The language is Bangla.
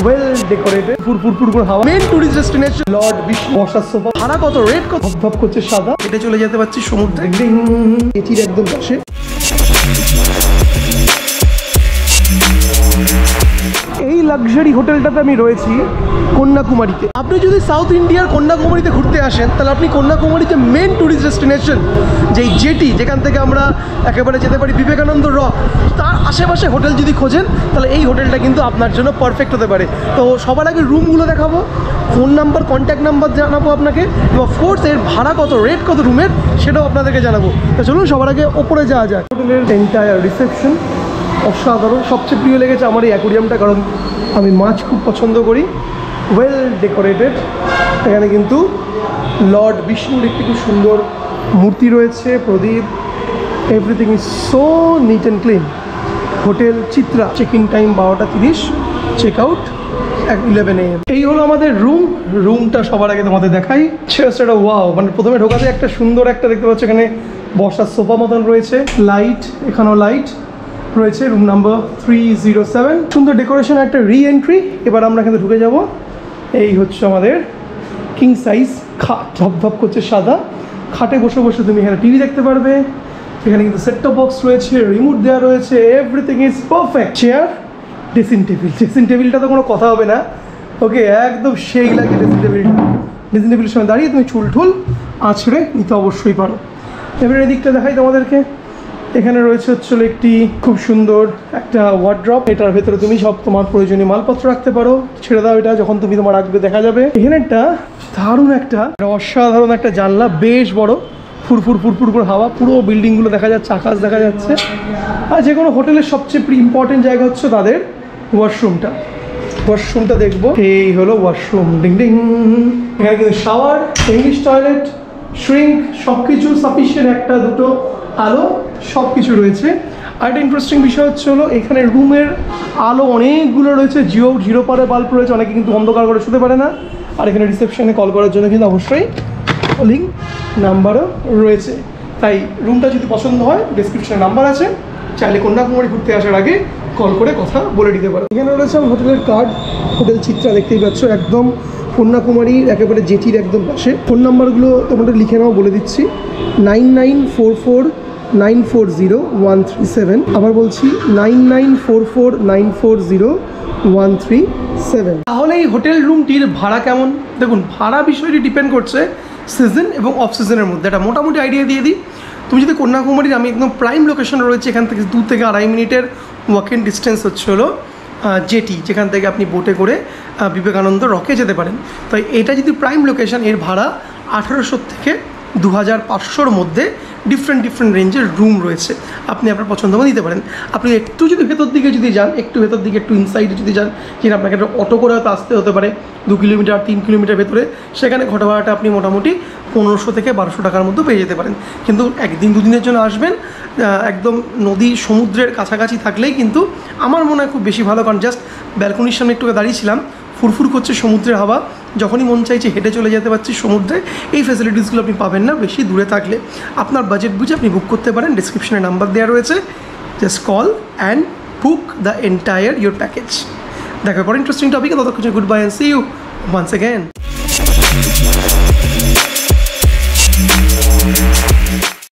ওয়েল ডেকোরেটেড, ফুরফুর করে হাওয়া। Main tourist destination Lord Vishnu বসার সোফা। ভাড়া কত, রেট কত? ধপধপ করছে সাদা। এটা চলে যেতে পারছি সমুদ্রে, এটির একদম পাশে। এই লাক্সারি হোটেলটাতে আমি রয়েছি কন্যাকুমারীতে। আপনি যদি সাউথ ইন্ডিয়ার কন্যাকুমারীতে ঘুরতে আসেন তাহলে আপনি কন্যাকুমারীতে মেন টুরিস্ট ডেস্টিনেশন যেই জেটি, যেখান থেকে আমরা একেবারে যেতে পারি বিবেকানন্দ রক, তার আশেপাশে হোটেল যদি খোঁজেন তাহলে এই হোটেলটা কিন্তু আপনার জন্য পারফেক্ট হতে পারে। তো সবার আগে রুমগুলো দেখাবো, ফোন নাম্বার, কন্ট্যাক্ট নাম্বার জানাবো আপনাকে, এবং অফকোর্স এর ভাড়া কত, রেট কত রুমের, সেটাও আপনাদেরকে জানাবো। তো চলুন সবার আগে ওপরে যাওয়া যায়। হোটেলের এন্টায়ার রিসেপশন অসাধারণ। সবচেয়ে প্রিয় লেগেছে আমার এই অ্যাকোরিয়ামটা, কারণ আমি মাছ খুব পছন্দ করি। Well decorated. এখানে কিন্তু লর্ড বিষ্ণুর একটি খুব সুন্দর মূর্তি রয়েছে, প্রদীপ, everything is so neat and clean. Hotel Chitra, check in time 12:30, check out 11 AM। এই হলো আমাদের রুমটা সবার আগে তোমাদের দেখাই। সেটা ওয়াও, মানে প্রথমে ঢোকাতে একটা সুন্দর একটা দেখতে পাচ্ছ এখানে বসার সোফা মতন রয়েছে, লাইট, এখানেও লাইট রয়েছে। রুম নাম্বার 307, সুন্দর ডেকোরেশন, একটা রি-এন্ট্রি। এবার আমরা এখানে ঢুকে যাব। এই হচ্ছে আমাদের কিং সাইজ খাট, ধপধপ করছে সাদা। খাটে বসে বসে তুমি এখানে টিভি দেখতে পারবে। এখানে কিন্তু সেট টপ বক্স রয়েছে, রিমোট দেওয়া রয়েছে, everything is perfect. Chair, dressing টেবিলটা তো কোনো কথা হবে না, ওকে, একদম সেই লাগে ড্রেসিং টেবিলের সময় দাঁড়িয়ে তুমি চুল ঠুল আছড়ে নিতে অবশ্যই পারো। এবার এদিকটা দেখাই তোমাদেরকে। এখানে রয়েছে হচ্ছিল একটি খুব সুন্দর একটা ওয়ার্ড্রপ। এটার ভেতরে তুমি সব তোমার প্রয়োজনীয় মালপত্র রাখতে পারো। ছেড়ে দাও এটা, যখন তুমি তোমার রাখবে দেখা যাবে। এখানে একটা দারুণ একটা অসাধারণ একটা জানলা, বেশ বড়, ফুরফুর করে হাওয়া, পুরো বিল্ডিংগুলো দেখা যাচ্ছে, আকাশ দেখা যাচ্ছে। আর যে কোনো হোটেলের সবচেয়ে ইম্পর্টেন্ট জায়গা হচ্ছে তাদের ওয়াশরুমটা দেখবো। এই হলো ওয়াশরুম, ডিং ডিং। এখানে কিন্তু শাওয়ার, ইংলিশ টয়লেট, শ্রিঙ্ক, সব কিছু সাফিসিয়েন্ট, একটা দুটো আলো, সব কিছু রয়েছে। আর একটা ইন্টারেস্টিং বিষয় হচ্ছে হলো এখানে রুমের আলো অনেকগুলো রয়েছে, জিরো পারে বাল্ব রয়েছে, অনেকে কিন্তু অন্ধকার করে শুতে পারে না। আর এখানে রিসেপশনে কল করার জন্য কিন্তু অবশ্যই কলিং নাম্বারও রয়েছে। তাই রুমটা যদি পছন্দ হয় ডেসক্রিপশনে নাম্বার আছে, চাইলে কন্যাকুমারী ঘুরতে আসার আগে কল করে কথা বলে দিতে পারো। এখানে রয়েছে আমার হোটেলের কার্ড, হোটেল চিত্রা দেখতেই পাচ্ছ, একদম কন্যাকুমারীর একেবারে জেটির একদম পাশে। ফোন নাম্বারগুলো তোমাদের লিখে নাও, বলে দিচ্ছি, 9944940137। আবার বলছি 9944940137। তাহলে এই হোটেল রুমটির ভাড়া কেমন? দেখুন, ভাড়া বিষয়টি ডিপেন্ড করছে সিজন এবং অফ সিজনের মধ্যে। একটা মোটামুটি আইডিয়া দিয়ে দিই। তুমি যদি কন্যাকুমারীর, আমি একদম প্রাইম লোকেশনে রয়েছে, এখান থেকে 2 থেকে 2.5 মিনিটের ওয়াকিং ডিস্টেন্স হচ্ছে হলো জেটি, যেখান থেকে আপনি বোটে করে বিবেকানন্দ রকে যেতে পারেন। তো এটা যদি প্রাইম লোকেশন, এর ভাড়া 1800 থেকে 2500-র মধ্যে ডিফারেন্ট রেঞ্জের রুম রয়েছে। আপনি আপনার পছন্দ মতো নিতে পারেন। আপনি একটু যদি ভেতর দিকে যদি যান, একটু ইনসাইডে যদি যান, যেটা আপনাকে একটা অটো করে হয়তো আসতে হতে পারে 2 কিলোমিটার 3 কিলোমিটার ভেতরে, সেখানে ঘটা ভাড়াটা আপনি মোটামুটি 1500 থেকে 1200 টাকার মধ্যে পেয়ে যেতে পারেন। কিন্তু 1 দিন 2 দিনের জন্য আসবেন, একদম নদী সমুদ্রের কাছাকাছি থাকলেই কিন্তু আমার মনে হয় খুব বেশি ভালো। কারণ জাস্ট ব্যালকনির সামনে একটু দাঁড়িয়েছিলাম, ফুরফুর করছে সমুদ্রের হাওয়া, যখনই মন চাইছে হেঁটে চলে যেতে পারছি সমুদ্রে। এই ফ্যাসিলিটিসগুলো আপনি পাবেন না বেশি দূরে থাকলে। আপনার বাজেট বুঝে আপনি বুক করতে পারেন, ডিসক্রিপশনে নাম্বার দেওয়া রয়েছে, just call and book the entire your package. দেখার পর ইন্টারেস্টিং টপিক, ততক্ষণ good bye and see you once again.